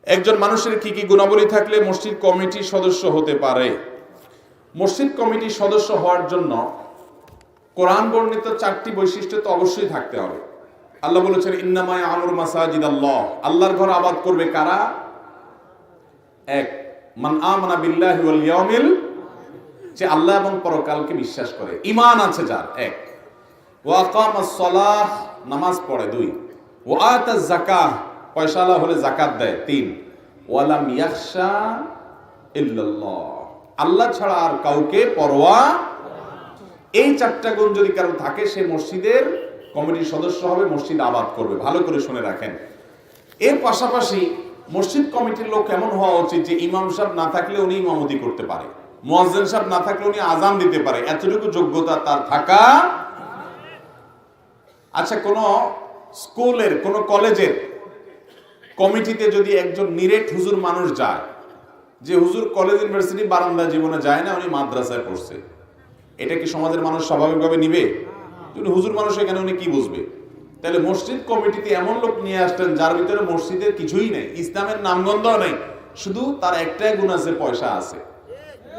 একজন মানুষের কি কি গুণাবলী থাকলে মসজিদ কমিটির সদস্য হতে পারে? মসজিদ কমিটির সদস্য হওয়ার জন্য কোরআন বর্ণিত 4টি বৈশিষ্ট্য তো অবশ্যই থাকতে হবে। আল্লাহ বলেছেন ইন্নামা ইয়ামুরু মাসাজিদাল্লাহ, আল্লাহর ঘর আবাদ করবে কারা? এক, মান আমানা বিল্লাহি ওয়াল ইয়াউমিল, যে আল্লাহ এবং পরকালকে বিশ্বাস করে, ঈমান আছে যার। এক, ওয়া আকামাস সালাহ, নামাজ পড়ে। দুই, ওয়া আতাজ যাকাহ, পয়সাওয়ালা হলে যাকাত দেয়। তিন, ওয়া লাম ইয়াখশা ইল্লাল্লাহ, আল্লাহ ছাড়া আর কাউকে পরোয়া। এই 4টা গুণ যদি কারো থাকে, সে মসজিদের কমিটির সদস্য হবে, মসজিদ আবাদ করবে। ভালো করে শুনে রাখেন। এর পাশাপাশি মসজিদ কমিটির লোক এমন হওয়া উচিত যে ইমাম সাহেব না থাকলে উনি ইমামতি করতে পারে, মুয়াজ্জিন সাহেব না থাকলে উনি আজান দিতে পারে, এতটুকু যোগ্যতা তার থাকা। আচ্ছা, কোন স্কুলের, কোন কলেজের কমিটিতে যদি একজন নিরেট হুজুর মানুষ যায়, যে হুজুর কলেজ ইউনিভার্সিটি বারান্দা জীবনে যায় না, উনি মাদ্রাসায় পড়ছে, এটা কি সমাজের মানুষ স্বাভাবিকভাবে নিবে? উনি হুজুর মানুষ, এখানে উনি কি বুঝবে? তাহলে মসজিদ কমিটিতে এমন লোক নিয়ে আসতেন যার ভিতরে মসজিদের কিছুই নেই, ইসলামের নামগন্ধও নেই, শুধু তার একটাই গুণ আছে, পয়সা আছে।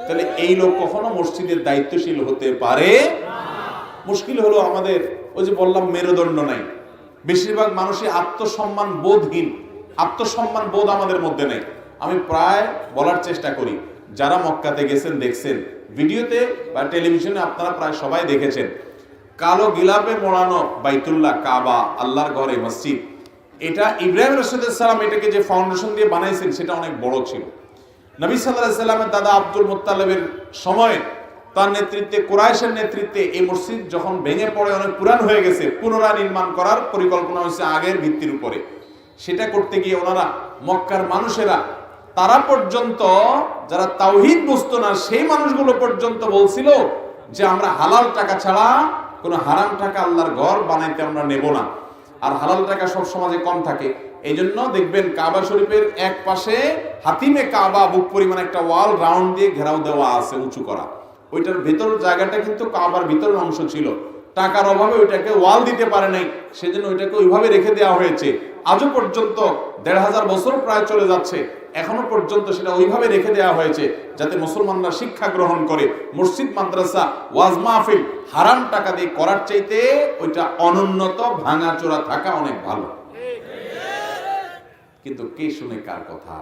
তাহলে এই লোক কখনো মসজিদের দায়িত্বশীল হতে পারে? মুশকিল হলো আমাদের, ওই যে বললাম, মেরুদণ্ড নাই। বেশিরভাগ মানুষই আত্মসম্মান বোধহীন, আত্মসম্মান বোধ আমাদের মধ্যে নেই। আমি প্রায় বলার চেষ্টা করি, যারা মক্কাতে গেছেন দেখছেন, ভিডিওতে বা টেলিভিশনে আপনারা প্রায় সবাই দেখেছেন, কালো গিলাপে মোড়ানো বাইতুল্লাহ, কাবা, আল্লাহর ঘরে মসজিদ, এটা ইব্রাহিম আলাইহিস সালাম এটাকে যে ফাউন্ডেশন দিয়ে বানাইছেন সেটা অনেক বড় ছিল। নবী সাল্লাল্লাহু আলাইহি সাল্লামের দাদা আব্দুল মুত্তালিবের সময়, তার নেতৃত্বে, কুরাইশের নেতৃত্বে এই মসজিদ যখন ভেঙে পড়ে, অনেক পুরান হয়ে গেছে, পুনরায় নির্মাণ করার পরিকল্পনা হয়েছে আগের ভিত্তির উপরে। সেটা করতে গিয়ে ওনারা, মক্কার মানুষেরা, তারা পর্যন্ত যারা তাওহীদ বুঝতো না, সেই মানুষগুলো পর্যন্ত বলছিল যে আমরা হালাল টাকা ছাড়া কোনো হারাম টাকা আল্লাহর ঘর বানাইতে আমরা নেব না। আর হালাল টাকা সব সমাজে কম থাকে, এই জন্য দেখবেন কাবা শরীফের এক পাশে হাতিমে কাবা বুক পরিমাণ একটা ওয়াল রাউন্ড দিয়ে ঘেরাও দেওয়া আছে, উঁচু করা। ওইটার ভেতর জায়গাটা কিন্তু কাবার ভিতরের অংশ ছিল, টাকার অভাবে ওইটাকে ওয়াল দিতে পারে নাই, সেজন্য ওইটাকে ওইভাবে রেখে দেওয়া হয়েছে। আজও পর্যন্ত 1500 বছর প্রায় চলে যাচ্ছে, এখনো পর্যন্ত সেটা ওইভাবে রেখে দেওয়া হয়েছে যাতে মুসলমানরা শিক্ষা গ্রহণ করে। মসজিদ, মাদ্রাসা, ওয়াজ মাহফিল হারাম টাকা দিয়ে করার চাইতে ওইটা অনুন্নত, ভাঙাচোরা থাকা অনেক ভালো। কিন্তু কে শুনে কার কথা?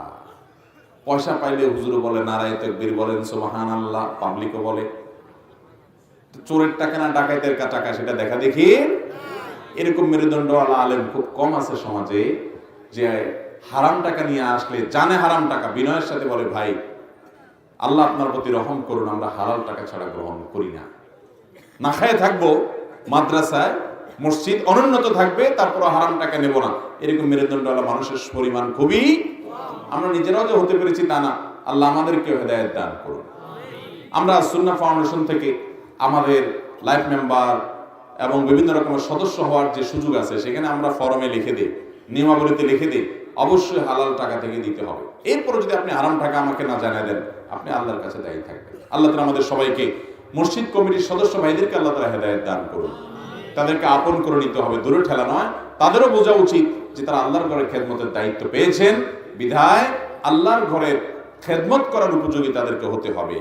পয়সা পাইলে হুজুর বলে নারায়ে তাকবীর, বলেন সুবহানাল্লাহ, পাবলিকও বলে। চোরের টাকা না ডাকাতের টাকা, সেটা দেখা দেখি। এরকম মেরুদণ্ডওয়ালা আলেম খুব কম আছে সমাজে, যে হারাম টাকা নিয়ে আসলে, জানে হারাম টাকা, বিনয়ের সাথে বলে ভাই আল্লাহ আপনার প্রতি রহম করুন, আমরা হালাল টাকা ছাড়া গ্রহণ করি না, না খায় থাকবো, মাদ্রাসায় মসজিদ অনুন্নত থাকবে, তারপর হারাম টাকা নেব না। এরকম মেরুদণ্ডওয়ালা মানুষের পরিমাণ খুবই। আমরা নিজেরাও যে হতে পেরেছি তা না, আল্লাহ আমাদেরকে হেদায়েত দান করুন। আমরা সুন্নাহ ফাউন্ডেশন থেকে আমাদের লাইফ মেম্বার এবং বিভিন্ন রকমের সদস্য হওয়ার যে সুযোগ আছে, সেখানে আমরা ফরমে লিখে দিই, নিয়মাবলীতে লিখে দিই, অবশ্যই হালাল টাকা থেকে দিতে হবে। এরপরে যদি আপনি হারাম টাকা আমাকে না জানিয়ে দেন, আপনি আল্লাহর কাছে দায়ী থাকবেন। আল্লাহ তাআলা আমাদের সবাইকে, মসজিদ কমিটির সদস্য ভাইদেরকে আল্লাহ তাআলা হেদায়েত দান করুন। তাদেরকে আপন করে নিতে হবে, দূরে ঠেলা নয়। তাদেরও বোঝা উচিত যে তারা আল্লাহর ঘরের খেদমতের দায়িত্ব পেয়েছেন, বিধায় আল্লাহর ঘরের খেদমত করার উপযোগী তাদেরকে হতে হবে।